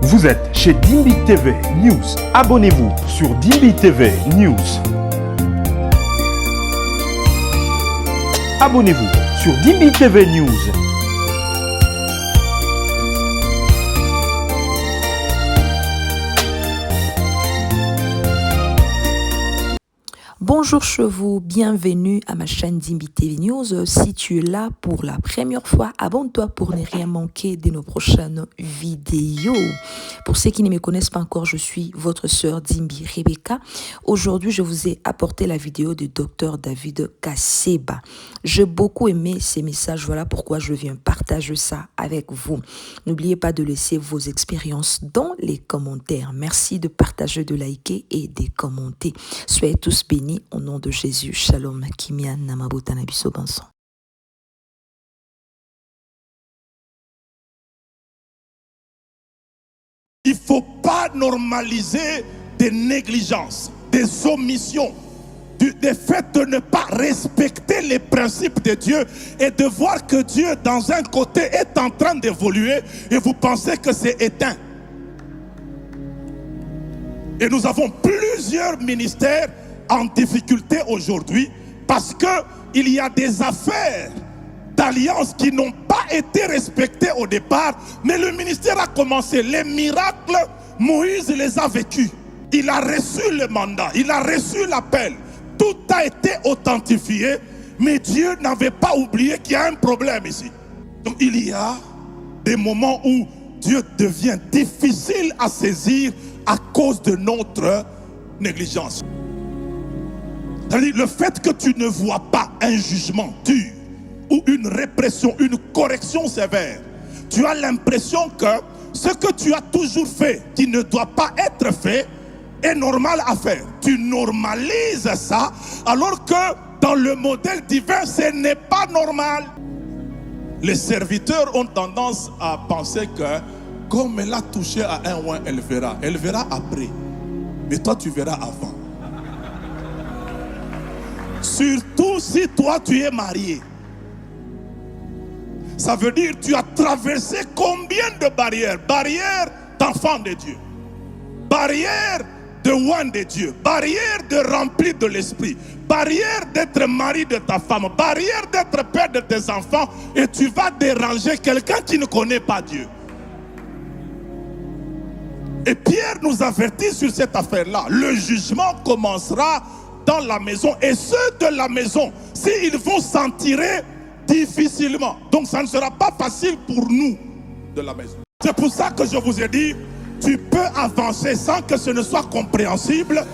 Vous êtes chez Dimbi TV News. Abonnez-vous sur Dimbi TV News. Abonnez-vous sur Dimbi TV News. Bonjour chevaux, bienvenue à ma chaîne Dimbi TV News. Si tu es là pour la première fois, abonne-toi pour ne rien manquer de nos prochaines vidéos. Pour ceux qui ne me connaissent pas encore, je suis votre sœur Dimbi Rebecca. Aujourd'hui, je vous ai apporté la vidéo de Dr David Kaseba. J'ai beaucoup aimé ces messages, voilà pourquoi je viens partager ça avec vous. N'oubliez pas de laisser vos expériences dans les commentaires. Merci de partager, de liker et de commenter. Soyez tous bénis. Au nom de Jésus, Shalom, Kimian, Namabota, Nabiso, Banson. Il ne faut pas normaliser des négligences, des omissions, des faits de ne pas respecter les principes de Dieu et de voir que Dieu, dans un côté, est en train d'évoluer et vous pensez que c'est éteint. Et nous avons plusieurs ministères en difficulté aujourd'hui parce qu'il y a des affaires d'alliance qui n'ont pas été respectées au départ, mais le ministère a commencé. Les miracles, Moïse les a vécus. Il a reçu le mandat, il a reçu l'appel. Tout a été authentifié, mais Dieu n'avait pas oublié qu'il y a un problème ici. Donc il y a des moments où Dieu devient difficile à saisir à cause de notre négligence. C'est-à-dire le fait que tu ne vois pas un jugement dur ou une répression, une correction sévère, tu as l'impression que ce que tu as toujours fait qui ne doit pas être fait est normal à faire. Tu normalises ça alors que dans le modèle divin ce n'est pas normal. Les serviteurs ont tendance à penser que comme elle a touché à un oin, elle verra après. Mais toi tu verras avant. Surtout si toi tu es marié. Ça veut dire tu as traversé combien de barrières? Barrières d'enfants de Dieu, barrières de oin de Dieu, barrières de rempli de l'esprit, barrières d'être mari de ta femme, barrières d'être père de tes enfants, et tu vas déranger quelqu'un qui ne connaît pas Dieu. Et Pierre nous avertit sur cette affaire-là. Le jugement commencera dans la maison, et ceux de la maison, s'ils vont s'en tirer difficilement. Donc ça ne sera pas facile pour nous de la maison. C'est pour ça que je vous ai dit, tu peux avancer sans que ce ne soit compréhensible,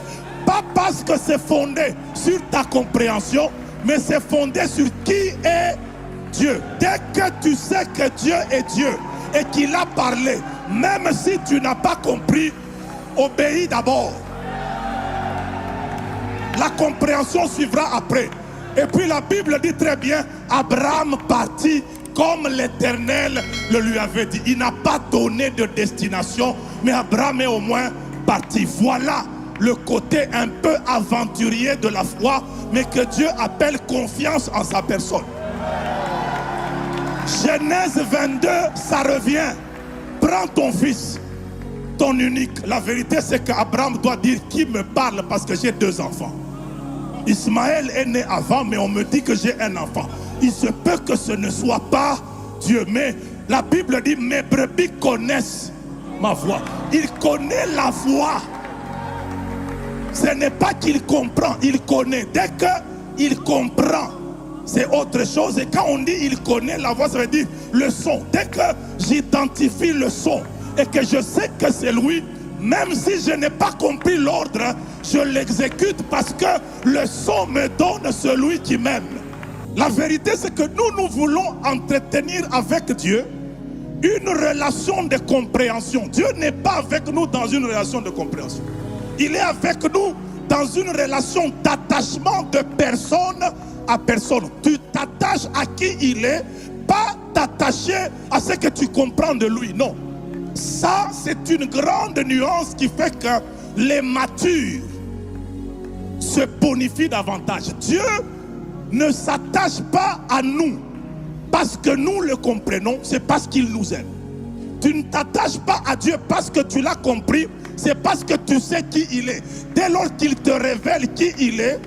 pas parce que c'est fondé sur ta compréhension, mais c'est fondé sur qui est Dieu. Dès que tu sais que Dieu est Dieu et qu'il a parlé, même si tu n'as pas compris, obéis d'abord. La compréhension suivra après. Et puis la Bible dit très bien, Abraham partit comme l'Éternel le lui avait dit. Il n'a pas donné de destination, mais Abraham est au moins parti. Voilà le côté un peu aventurier de la foi, mais que Dieu appelle confiance en sa personne. Genèse 22, ça revient. Prends ton fils, ton unique. La vérité c'est qu'Abraham doit dire qui me parle parce que j'ai 2 enfants. Ismaël est né avant, mais on me dit que j'ai un enfant. Il se peut que ce ne soit pas Dieu, mais la Bible dit mes brebis connaissent ma voix. Il connaît la voix. Ce n'est pas qu'il comprend, il connaît. Dès qu'il comprend, c'est autre chose. Et quand on dit il connaît la voix, ça veut dire le son. Dès que j'identifie le son et que je sais que c'est lui, même si je n'ai pas compris l'ordre, je l'exécute parce que le son me donne celui qui m'aime. La vérité c'est que nous voulons entretenir avec Dieu une relation de compréhension. Dieu n'est pas avec nous dans une relation de compréhension. Il est avec nous dans une relation d'attachement de personne à personne. Tu t'attaches à qui il est, pas t'attacher à ce que tu comprends de lui, non. Ça, c'est une grande nuance qui fait que les matures se bonifient davantage. Dieu ne s'attache pas à nous parce que nous le comprenons, c'est parce qu'il nous aime. Tu ne t'attaches pas à Dieu parce que tu l'as compris, c'est parce que tu sais qui il est. Dès lors qu'il te révèle qui il est,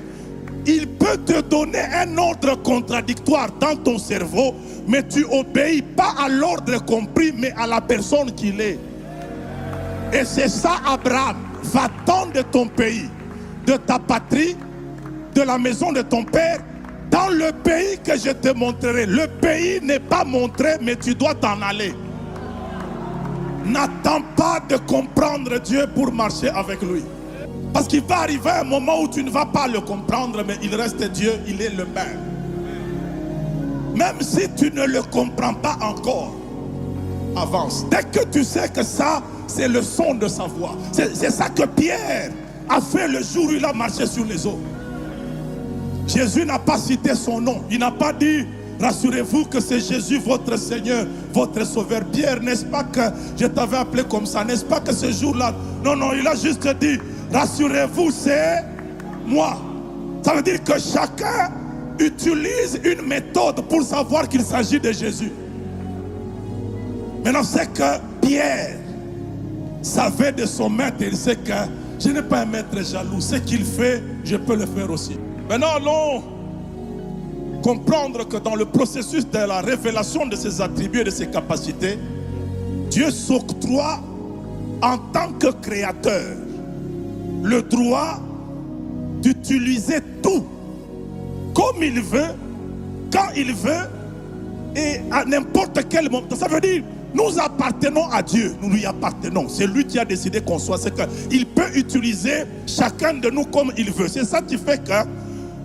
il peut te donner un ordre contradictoire dans ton cerveau, mais tu obéis pas à l'ordre compris, mais à la personne qu'il est. Et c'est ça, Abraham. Va-t'en de ton pays, de ta patrie, de la maison de ton père, dans le pays que je te montrerai. Le pays n'est pas montré, mais tu dois t'en aller. N'attends pas de comprendre Dieu pour marcher avec lui. Parce qu'il va arriver un moment où tu ne vas pas le comprendre, mais il reste Dieu, il est le même. Même si tu ne le comprends pas encore, avance. Dès que tu sais que ça, c'est le son de sa voix. C'est ça que Pierre a fait le jour où il a marché sur les eaux. Jésus n'a pas cité son nom. Il n'a pas dit, rassurez-vous que c'est Jésus votre Seigneur, votre Sauveur. Pierre, n'est-ce pas que je t'avais appelé comme ça? N'est-ce pas que ce jour-là? Non, il a juste dit, rassurez-vous, c'est moi. Ça veut dire que chacun utilise une méthode pour savoir qu'il s'agit de Jésus. Maintenant, c'est que Pierre savait de son maître, il sait que je n'ai pas un maître jaloux. Ce qu'il fait, je peux le faire aussi. Maintenant, allons comprendre que dans le processus de la révélation de ses attributs et de ses capacités, Dieu s'octroie en tant que créateur le droit d'utiliser tout comme il veut, quand il veut et à n'importe quel moment. Ça veut dire, nous appartenons à Dieu, nous lui appartenons. C'est lui qui a décidé qu'on soit. C'est qu'il peut utiliser chacun de nous comme il veut. C'est ça qui fait que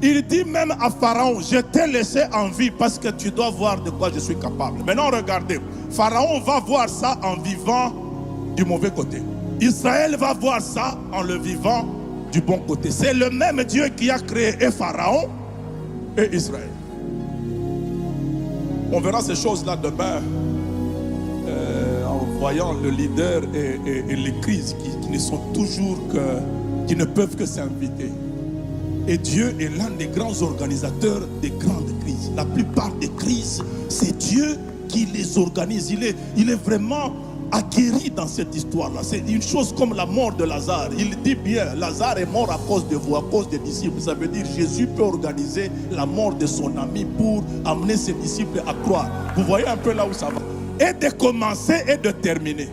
il dit même à Pharaon, je t'ai laissé en vie parce que tu dois voir de quoi je suis capable. Maintenant regardez, Pharaon va voir ça en vivant du mauvais côté. Israël va voir ça en le vivant du bon côté. C'est le même Dieu qui a créé et Pharaon et Israël. On verra ces choses-là demain en voyant le leader et les crises qui ne sont toujours qui ne peuvent que s'inviter. Et Dieu est l'un des grands organisateurs des grandes crises. La plupart des crises, c'est Dieu qui les organise. Il est vraiment aguerri dans cette histoire-là. C'est une chose comme la mort de Lazare. Il dit bien, Lazare est mort à cause de vous, à cause des disciples. Ça veut dire Jésus peut organiser la mort de son ami pour amener ses disciples à croire. Vous voyez un peu là où ça va. Et de commencer et de terminer.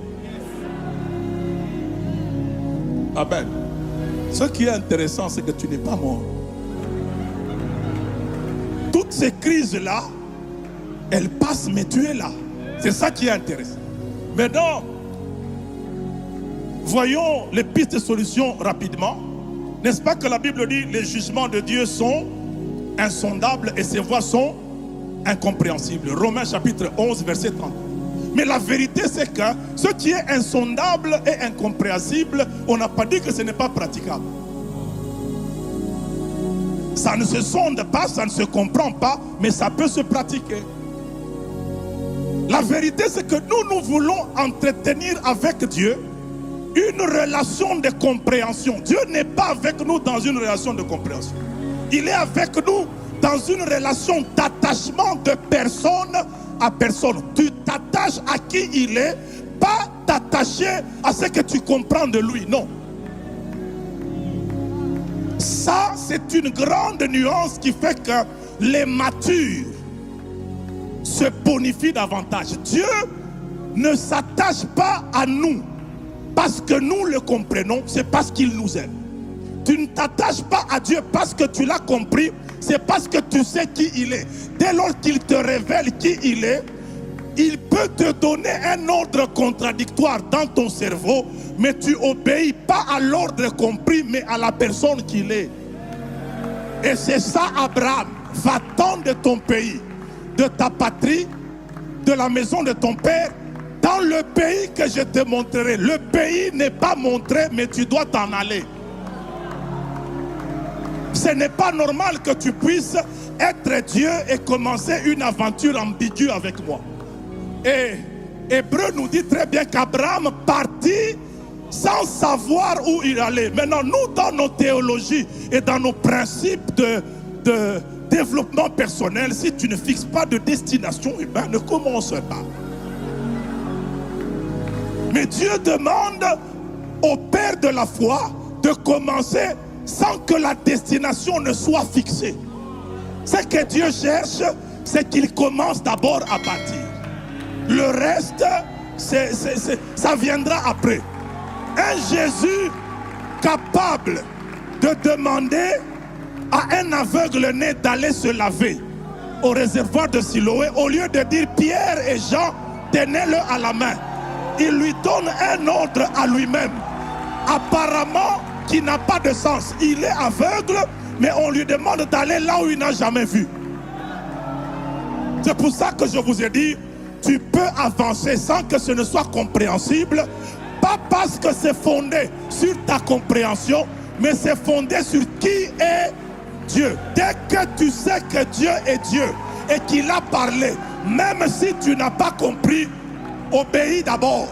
Amen. Ce qui est intéressant, c'est que tu n'es pas mort. Toutes ces crises-là, elles passent, mais tu es là. C'est ça qui est intéressant. Maintenant, voyons les pistes de solution rapidement. N'est-ce pas que la Bible dit les jugements de Dieu sont insondables et ses voies sont incompréhensibles. Romains chapitre 11, verset 30. Mais la vérité, c'est que ce qui est insondable et incompréhensible, on n'a pas dit que ce n'est pas praticable. Ça ne se sonde pas, ça ne se comprend pas, mais ça peut se pratiquer. La vérité, c'est que nous voulons entretenir avec Dieu une relation de compréhension. Dieu n'est pas avec nous dans une relation de compréhension. Il est avec nous dans une relation d'attachement de personne à personne. Tu t'attaches à qui il est, pas t'attacher à ce que tu comprends de lui, non. Ça, c'est une grande nuance qui fait que les matures se bonifient davantage. Dieu ne s'attache pas à nous parce que nous le comprenons, c'est parce qu'il nous aime. Tu ne t'attaches pas à Dieu parce que tu l'as compris, c'est parce que tu sais qui il est. Dès lors qu'il te révèle qui il est, il peut te donner un ordre contradictoire dans ton cerveau, mais tu obéis pas à l'ordre compris, mais à la personne qu'il est. Et c'est ça, Abraham. Va-t'en de ton pays, de ta patrie, de la maison de ton père, dans le pays que je te montrerai. Le pays n'est pas montré, mais tu dois t'en aller. Ce n'est pas normal que tu puisses être Dieu et commencer une aventure ambiguë avec moi. Et Hébreu nous dit très bien qu'Abraham partit sans savoir où il allait. Maintenant, nous, dans nos théologies et dans nos principes de développement personnel, si tu ne fixes pas de destination, eh ben, ne commence pas. Mais Dieu demande au père de la foi de commencer sans que la destination ne soit fixée. Ce que Dieu cherche, c'est qu'il commence d'abord à bâtir. Le reste, ça viendra après. Un Jésus capable de demander à un aveugle-né d'aller se laver au réservoir de Siloé, au lieu de dire Pierre et Jean, tenez-le à la main. Il lui donne un ordre à lui-même, apparemment qui n'a pas de sens. Il est aveugle, mais on lui demande d'aller là où il n'a jamais vu. C'est pour ça que je vous ai dit, tu peux avancer sans que ce ne soit compréhensible, pas parce que c'est fondé sur ta compréhension, mais c'est fondé sur qui est Dieu. Dès que tu sais que Dieu est Dieu et qu'il a parlé, même si tu n'as pas compris, obéis d'abord.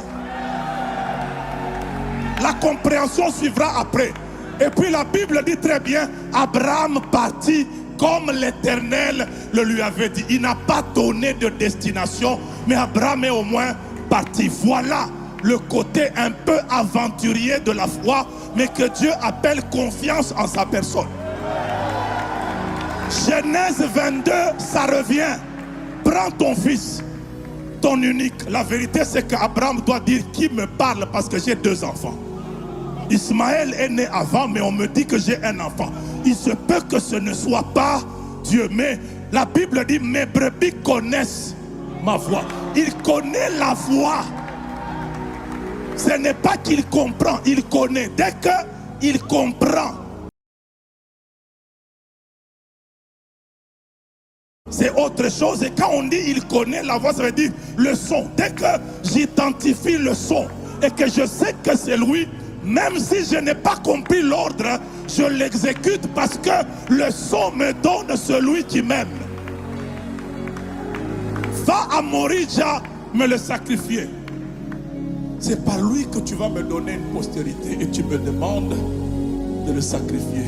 La compréhension suivra après. Et puis la Bible dit très bien, Abraham partit comme l'Éternel le lui avait dit. Il n'a pas donné de destination, mais Abraham est au moins parti. Voilà le côté un peu aventurier de la foi, mais que Dieu appelle confiance en sa personne. Genèse 22, ça revient. Prends ton fils, ton unique. La vérité, c'est qu'Abraham doit dire qui me parle parce que j'ai 2 enfants. Ismaël est né avant, mais on me dit que j'ai un enfant. Il se peut que ce ne soit pas Dieu, mais la Bible dit mes brebis connaissent ma voix. Il connaît la voix. Ce n'est pas qu'il comprend, il connaît. Dès qu'il comprend, c'est autre chose. Et quand on dit il connaît la voix, ça veut dire le son. Dès que j'identifie le son et que je sais que c'est lui, même si je n'ai pas compris l'ordre, je l'exécute parce que le son me donne celui qui m'aime. Va à Morija me le sacrifier. C'est par lui que tu vas me donner une postérité et tu me demandes de le sacrifier.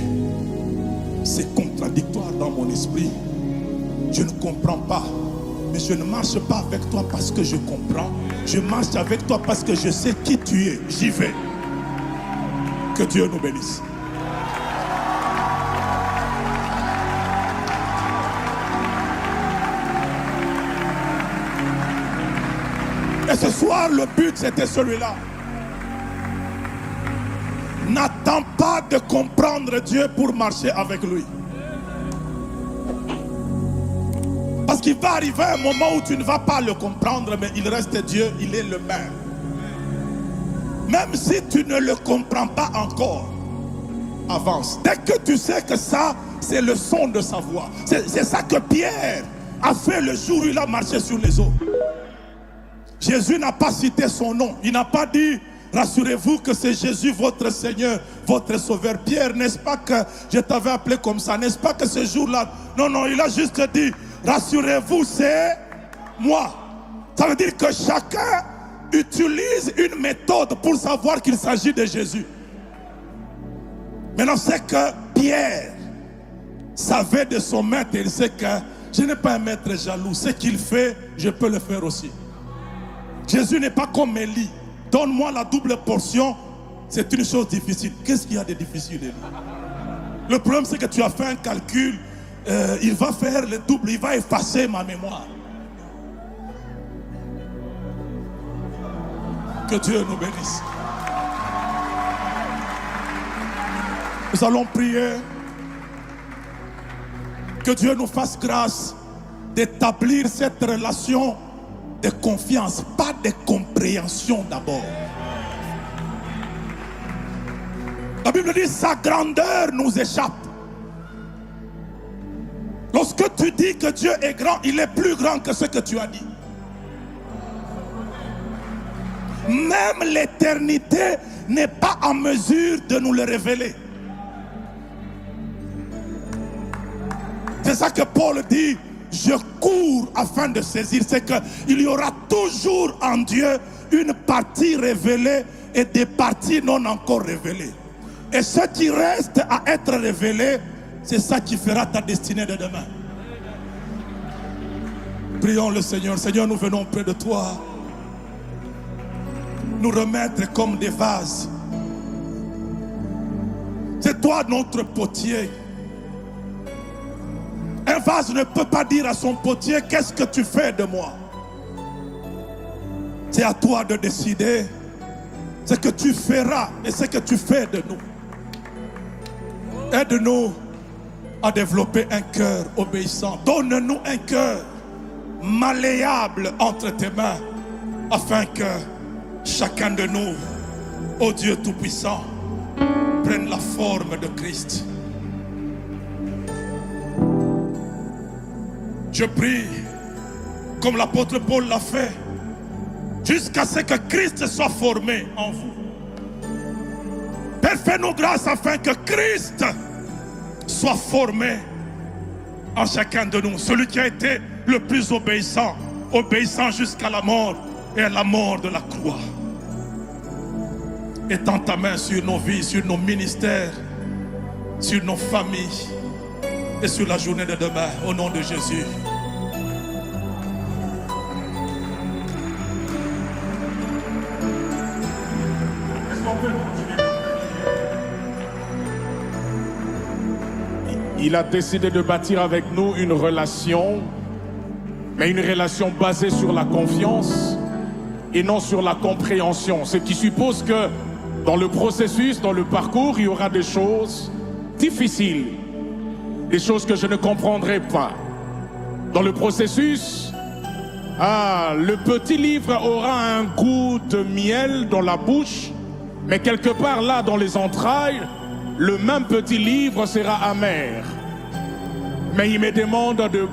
C'est contradictoire dans mon esprit. Je ne comprends pas. Mais je ne marche pas avec toi parce que je comprends. Je marche avec toi parce que je sais qui tu es. J'y vais. Que Dieu nous bénisse. Et ce soir, le but, c'était celui-là. N'attends pas de comprendre Dieu pour marcher avec lui. Parce qu'il va arriver un moment où tu ne vas pas le comprendre, mais il reste Dieu, il est le même. Même si tu ne le comprends pas encore, avance. Dès que tu sais que ça, c'est le son de sa voix. C'est ça que Pierre a fait le jour où il a marché sur les eaux. Jésus n'a pas cité son nom. Il n'a pas dit, rassurez-vous que c'est Jésus votre Seigneur, votre Sauveur. Pierre, n'est-ce pas que je t'avais appelé comme ça? N'est-ce pas que ce jour-là? Non, non, il a juste dit, rassurez-vous, c'est moi. Ça veut dire que chacun utilise une méthode pour savoir qu'il s'agit de Jésus. Maintenant, c'est que Pierre savait de son maître, il sait que je n'ai pas un maître jaloux. Ce qu'il fait, je peux le faire aussi. Jésus n'est pas comme Élie. Donne-moi la double portion, c'est une chose difficile. Qu'est-ce qu'il y a de difficile, Élie? Le problème, c'est que tu as fait un calcul. Il va faire le double, il va effacer ma mémoire. Que Dieu nous bénisse. Nous allons prier. Que Dieu nous fasse grâce d'établir cette relation de confiance, pas de compréhension d'abord. La Bible dit sa grandeur nous échappe. Lorsque tu dis que Dieu est grand, il est plus grand que ce que tu as dit. Même l'éternité n'est pas en mesure de nous le révéler. C'est ça que Paul dit, je cours afin de saisir. C'est qu'il y aura toujours en Dieu une partie révélée et des parties non encore révélées. Et ce qui reste à être révélé, c'est ça qui fera ta destinée de demain. Prions le Seigneur. Seigneur, nous venons près de toi. nous remettre comme des vases. C'est toi notre potier. Un vase ne peut pas dire à son potier, qu'est-ce que tu fais de moi? C'est à toi de décider ce que tu feras et ce que tu fais de nous. Aide-nous à développer un cœur obéissant. Donne-nous un cœur malléable entre tes mains, afin que chacun de nous, ô Dieu Tout-Puissant, prenne la forme de Christ. Je prie, comme l'apôtre Paul l'a fait, jusqu'à ce que Christ soit formé en vous. Père, fais-nous grâce afin que Christ soit formé en chacun de nous. Celui qui a été le plus obéissant, obéissant jusqu'à la mort et à la mort de la croix. Étends ta main sur nos vies, sur nos ministères, sur nos familles et sur la journée de demain, au nom de Jésus. Il a décidé de bâtir avec nous une relation, mais une relation basée sur la confiance et non sur la compréhension. Ce qui suppose que dans le processus, dans le parcours, il y aura des choses difficiles, des choses que je ne comprendrai pas. Dans le processus, le petit livre aura un goût de miel dans la bouche, mais quelque part là, dans les entrailles, le même petit livre sera amer. Mais il me demande de